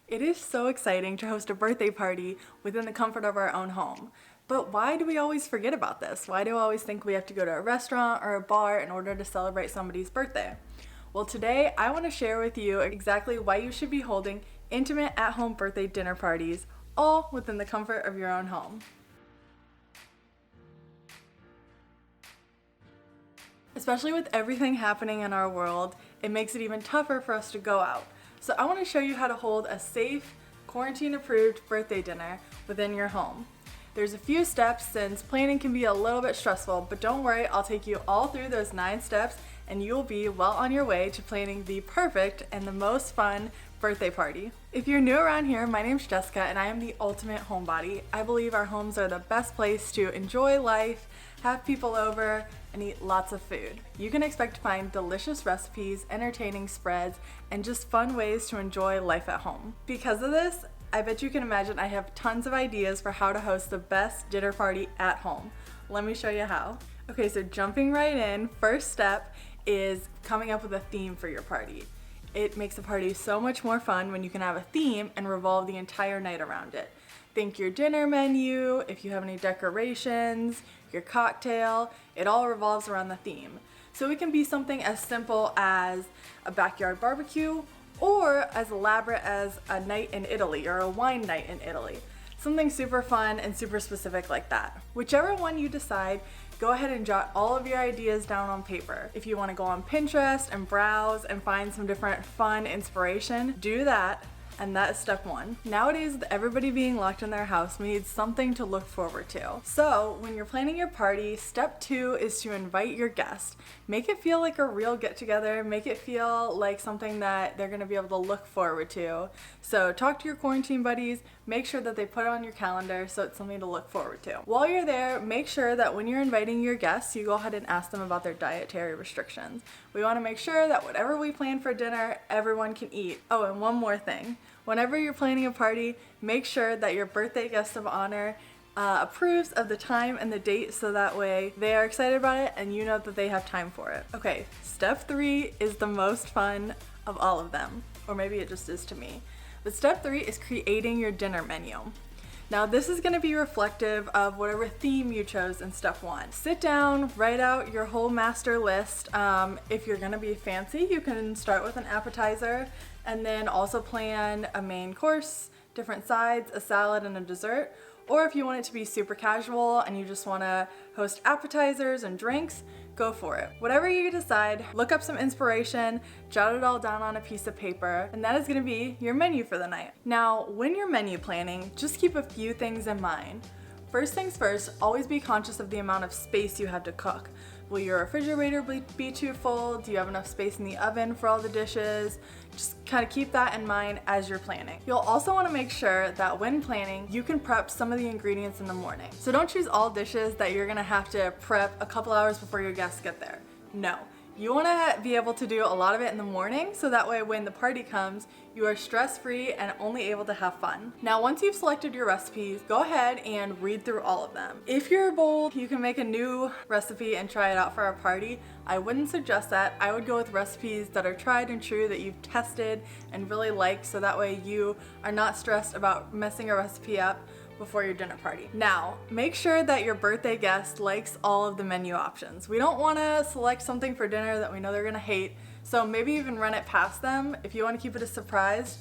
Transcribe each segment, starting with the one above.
It is so exciting to host a birthday party within the comfort of our own home. But why do we always forget about this? Why do we always think we have to go to a restaurant or a bar in order to celebrate somebody's birthday? Well, today I want to share with you exactly why you should be holding intimate at-home birthday dinner parties, all within the comfort of your own home. Especially with everything happening in our world, it makes it even tougher for us to go out. So I want to show you how to hold a safe, quarantine-approved birthday dinner within your home. There's a few steps since planning can be a little bit stressful, but don't worry, I'll take you all through those 9 steps and you'll be well on your way to planning the perfect and the most fun birthday party. If you're new around here, my name's Jessica and I am the ultimate homebody. I believe our homes are the best place to enjoy life, have people over, and eat lots of food. You can expect to find delicious recipes, entertaining spreads, and just fun ways to enjoy life at home. Because of this, I bet you can imagine I have tons of ideas for how to host the best dinner party at home. Let me show you how. Okay, so jumping right in, first step is coming up with a theme for your party. It makes a party so much more fun when you can have a theme and revolve the entire night around it. Think your dinner menu, if you have any decorations, your cocktail, it all revolves around the theme. So it can be something as simple as a backyard barbecue or as elaborate as a night in Italy or a wine night in Italy. Something super fun and super specific like that. Whichever one you decide, go ahead and jot all of your ideas down on paper. If you want to go on Pinterest and browse and find some different fun inspiration, do that. And that is step 1. Nowadays, with everybody being locked in their house, we need something to look forward to. So when you're planning your party, step 2 is to invite your guests. Make it feel like a real get-together, make it feel like something that they're gonna be able to look forward to. So talk to your quarantine buddies, make sure that they put it on your calendar so it's something to look forward to. While you're there, make sure that when you're inviting your guests, you go ahead and ask them about their dietary restrictions. We wanna make sure that whatever we plan for dinner, everyone can eat. Oh, and one more thing. Whenever you're planning a party, make sure that your birthday guest of honor approves of the time and the date so that way they are excited about it and you know that they have time for it. Okay, step 3 is the most fun of all of them, or maybe it just is to me. But step 3 is creating your dinner menu. Now this is going to be reflective of whatever theme you chose in step 1. Sit down, write out your whole master list. If you're going to be fancy, you can start with an appetizer and then also plan a main course, different sides, a salad, and a dessert. Or if you want it to be super casual and you just want to host appetizers and drinks, go for it. Whatever you decide, look up some inspiration, jot it all down on a piece of paper, and that is going to be your menu for the night. Now, when you're menu planning, just keep a few things in mind. First things first, always be conscious of the amount of space you have to cook. Will your refrigerator be too full? Do you have enough space in the oven for all the dishes? Just kind of keep that in mind as you're planning. You'll also want to make sure that when planning, you can prep some of the ingredients in the morning. So don't choose all dishes that you're gonna have to prep a couple hours before your guests get there. No. You want to be able to do a lot of it in the morning so that way when the party comes, you are stress-free and only able to have fun. Now once you've selected your recipes, go ahead and read through all of them. If you're bold, you can make a new recipe and try it out for our party. I wouldn't suggest that. I would go with recipes that are tried and true that you've tested and really like so that way you are not stressed about messing a recipe up before your dinner party. Now, make sure that your birthday guest likes all of the menu options. We don't want to select something for dinner that we know they're gonna hate, so maybe even run it past them. If you want to keep it a surprise,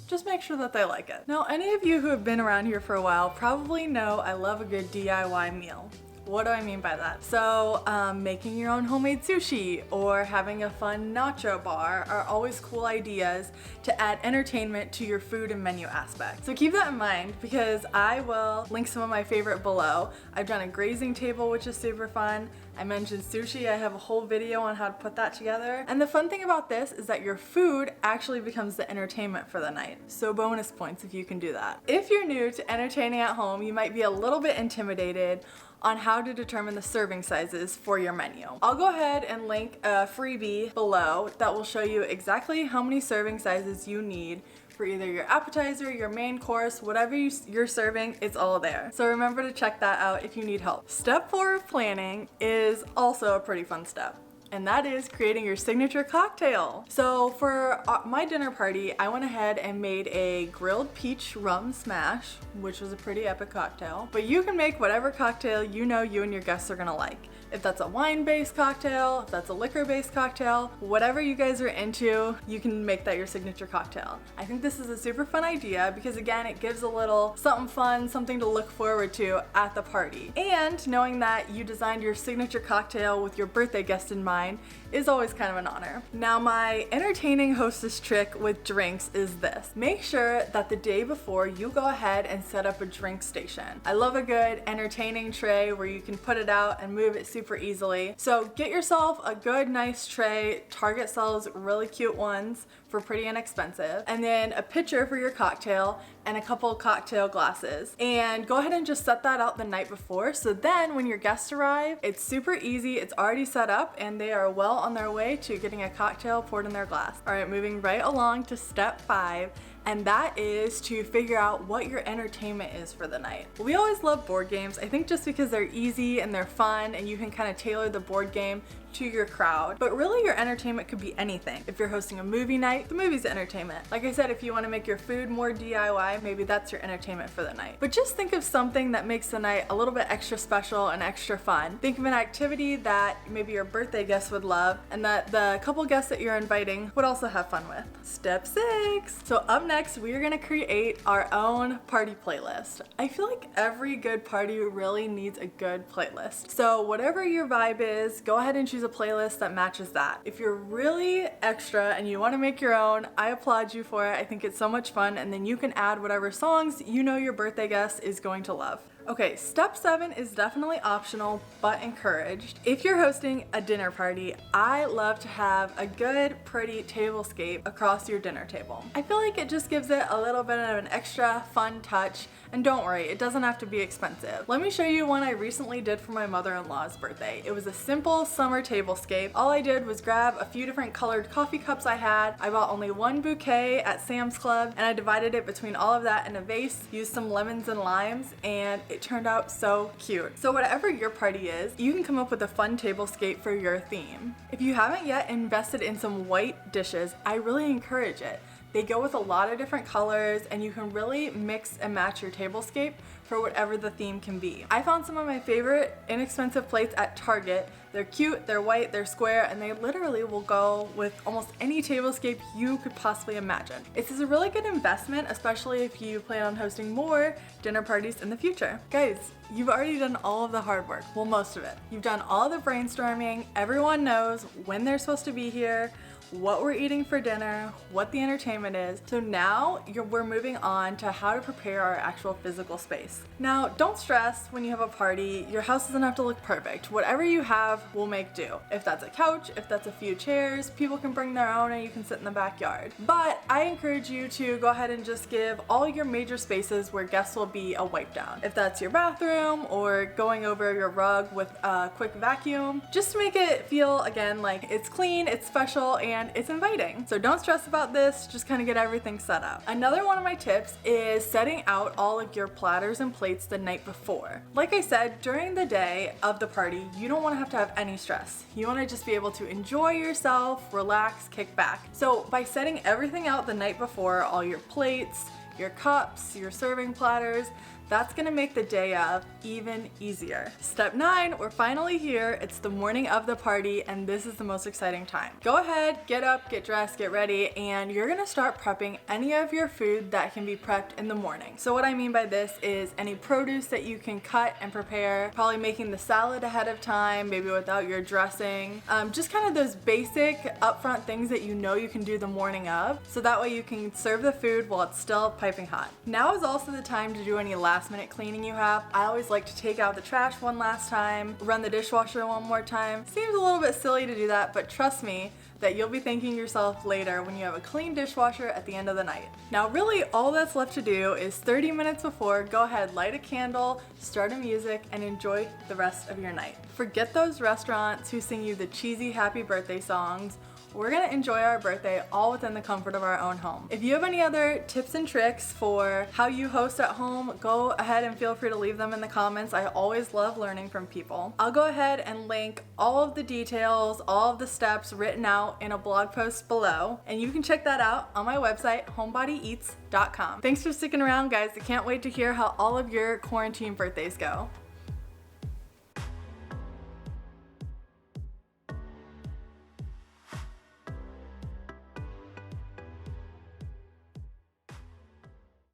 just make sure that they like it. Now, any of you who have been around here for a while probably know I love a good DIY meal. What do I mean by that? So making your own homemade sushi or having a fun nacho bar are always cool ideas to add entertainment to your food and menu aspect. So keep that in mind because I will link some of my favorite below. I've done a grazing table, which is super fun. I mentioned sushi. I have a whole video on how to put that together. And the fun thing about this is that your food actually becomes the entertainment for the night. So bonus points if you can do that. If you're new to entertaining at home, you might be a little bit intimidated on how to determine the serving sizes for your menu. I'll go ahead and link a freebie below that will show you exactly how many serving sizes you need for either your appetizer, your main course, whatever you're serving, it's all there. So remember to check that out if you need help. Step 4 of planning is also a pretty fun step. and that is creating your signature cocktail. So for my dinner party, I went ahead and made a grilled peach rum smash, which was a pretty epic cocktail. But you can make whatever cocktail you know you and your guests are gonna like. If that's a wine-based cocktail, if that's a liquor-based cocktail, whatever you guys are into, you can make that your signature cocktail. I think this is a super fun idea because again, it gives a little something fun, something to look forward to at the party. And knowing that you designed your signature cocktail with your birthday guest in mind is always kind of an honor. Now, my entertaining hostess trick with drinks is this. Make sure that the day before you go ahead and set up a drink station. I love a good entertaining tray where you can put it out and move it super easily. So get yourself a good, nice tray. Target sells really cute ones for pretty inexpensive, and then a pitcher for your cocktail and a couple cocktail glasses. And go ahead and just set that out the night before, so then when your guests arrive, it's super easy, it's already set up, and they are well on their way to getting a cocktail poured in their glass. All right, moving right along to step 5, and that is to figure out what your entertainment is for the night. We always love board games, I think just because they're easy and they're fun and you can kind of tailor the board game to your crowd. But really your entertainment could be anything. If you're hosting a movie night, the movie's entertainment. Like I said, if you want to make your food more DIY, maybe that's your entertainment for the night. But just think of something that makes the night a little bit extra special and extra fun. Think of an activity that maybe your birthday guests would love and that the couple guests that you're inviting would also have fun with. Step 6. So up next, we are gonna create our own party playlist. I feel like every good party really needs a good playlist. So whatever your vibe is, go ahead and choose a playlist that matches that. If you're really extra and you want to make your own, I applaud you for it. I think it's so much fun, and then you can add whatever songs you know your birthday guest is going to love. Okay, step 7 is definitely optional, but encouraged. If you're hosting a dinner party, I love to have a good, pretty tablescape across your dinner table. I feel like it just gives it a little bit of an extra fun touch, and don't worry, it doesn't have to be expensive. Let me show you one I recently did for my mother-in-law's birthday. It was a simple summer tablescape. All I did was grab a few different colored coffee cups I had. I bought only one bouquet at Sam's Club, and I divided it between all of that in a vase, used some lemons and limes, and it turned out so cute. So whatever your party is, you can come up with a fun tablescape for your theme. If you haven't yet invested in some white dishes, I really encourage it. They go with a lot of different colors, and you can really mix and match your tablescape for whatever the theme can be. I found some of my favorite inexpensive plates at Target. They're cute, they're white, they're square, and they literally will go with almost any tablescape you could possibly imagine. This is a really good investment, especially if you plan on hosting more dinner parties in the future. Guys, you've already done all of the hard work, well, most of it. You've done all the brainstorming, everyone knows when they're supposed to be here, what we're eating for dinner, what the entertainment is. So now we're moving on to how to prepare our actual physical space. Now, don't stress when you have a party. Your house doesn't have to look perfect. Whatever you have will make do. If that's a couch, if that's a few chairs, people can bring their own and you can sit in the backyard. But I encourage you to go ahead and just give all your major spaces where guests will be a wipe down. If that's your bathroom or going over your rug with a quick vacuum, just to make it feel, again, like it's clean, it's special, and it's inviting. So don't stress about this, just kind of get everything set up. Another one of my tips is setting out all of your platters and plates the night before. Like I said, during the day of the party, you don't want to have any stress. You want to just be able to enjoy yourself, relax, kick back. So by setting everything out the night before, all your plates, your cups, your serving platters, that's gonna make the day of even easier. Step 9, we're finally here. It's the morning of the party, and this is the most exciting time. Go ahead, get up, get dressed, get ready, and you're gonna start prepping any of your food that can be prepped in the morning. So what I mean by this is any produce that you can cut and prepare, probably making the salad ahead of time, maybe without your dressing. Just kind of those basic upfront things that you know you can do the morning of, so that way you can serve the food while it's still piping hot. Now is also the time to do any last minute cleaning you have. I always like to take out the trash one last time, run the dishwasher one more time. Seems a little bit silly to do that, but trust me that you'll be thanking yourself later when you have a clean dishwasher at the end of the night. Now really all that's left to do is 30 minutes before, go ahead, light a candle, start a music, and enjoy the rest of your night. Forget those restaurants who sing you the cheesy happy birthday songs we're gonna enjoy our birthday all within the comfort of our own home. If you have any other tips and tricks for how you host at home, go ahead and feel free to leave them in the comments. I always love learning from people. I'll go ahead and link all of the details, all of the steps written out in a blog post below, and you can check that out on my website, homebodyeats.com. Thanks for sticking around, guys. I can't wait to hear how all of your quarantine birthdays go.